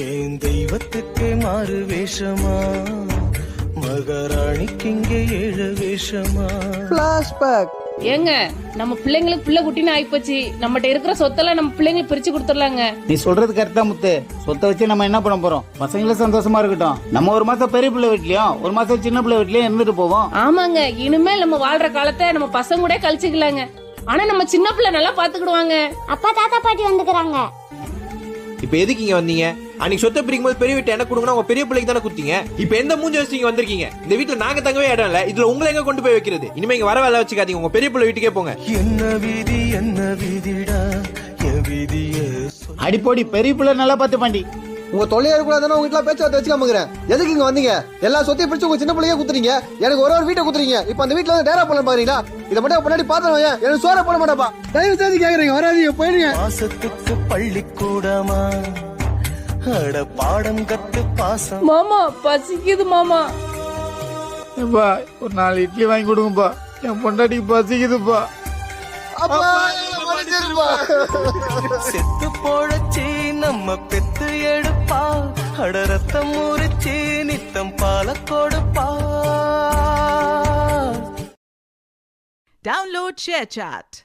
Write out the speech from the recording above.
ஏன் தெய்வத்துக்கு மாறு வேஷமா, மகாராணிக்கு இங்கே 7 வேஷமா. பிளாஷ்பேக். ஏங்க நம்ம பிள்ளைங்களுக்கு பிள்ளை குட்டின்னு ஆயிப்போச்சு. நம்மகிட்ட இருக்கிற சொத்தெல்லாம் நம்ம பிள்ளைங்களுக்கு பிரிச்சு கொடுத்துடலாங்க. நீ சொல்றது கரெக்டா முத்து. சொத்தை வச்சு நம்ம என்ன பண்ண போறோம்? பசங்களும் சந்தோஷமா இருக்கட்டும். நம்ம ஒரு மாசம் பெரிய பிள்ளை வீட்லயும் ஒரு மாசம் சின்ன பிள்ளை வீட்லயும் இருந்துட்டு போவோம். ஆமாங்க, இனிமேல் நம்ம வாழ்ற காலத்தை நம்ம பசங்க கூட கழிச்சுக்கலாங்க. ஆனா நம்ம சின்ன பிள்ளை நல்லா பாத்துக்கிடுவாங்க. அப்பா தாத்தா பாட்டி வந்துக்கிறாங்க. இப்ப எதுக்கு இங்க வந்தீங்க? அன்னைக்கு சொத்தை பிரிக்கும் போது பெரிய வீட்டை என்ன கொடுங்கன்னா உங்க பெரிய பிள்ளைக்கு தானே குடுத்தீங்க. இப்ப எந்த மூஞ்சி வச்சு இங்க வந்திருக்கீங்க? இந்த வீட்டுல நாங்க தங்கவே இடம் இல்ல. இதுல உங்களை எங்க கொண்டு போய் வைக்கிறது? இனிமே இங்க வர வேலை வச்சுக்காதீங்க. உங்க பெரிய பிள்ளை வீட்டுக்கே போங்க. என்ன விதி என்ன விதிடா, என் விதிய அடிப்போடி பெரிய பிள்ளை நல்லா பார்த்து பாண்டி. உங்க தொல்லையா இருக்கக்கூடாதுன்னு உங்க வீட்டுல பேச்சுவார்த்தை வச்சுக்காமங்கிறேன். எதுக்கு இங்க வந்தீங்க? எல்லா சொத்தையும் பிடிச்சு உங்க சின்ன பிள்ளையே குத்துறீங்க. எனக்கு ஒரு வீட்டை குத்துறீங்க. இப்ப அந்த வீட்டுல வந்து டேரா பண்ண பாருங்களா? இதை மட்டும் முன்னாடி பாத்துருவாங்க. எனக்கு சோற போட மாட்டாப்பா. தயவு செய்து கேக்குறீங்க, வராதீங்க, போயிடுங்க. மாசத்துக்கு பள்ளிக்கூடமா, அட பாடம் கத்து பாசம். மாமா பசிக்குது மாமா. ஒரு 4 இட்லி வாங்கி கொடுங்கப்பா. என் பொண்டாட்டிக்கு பசிக்குதுப்பா. செத்து போழச்சி நம்ம பெத்து எடுப்பா, அட ரத்தம் முறிச்சி நித்தம் பால கொடுப்பா. Download ShareChat.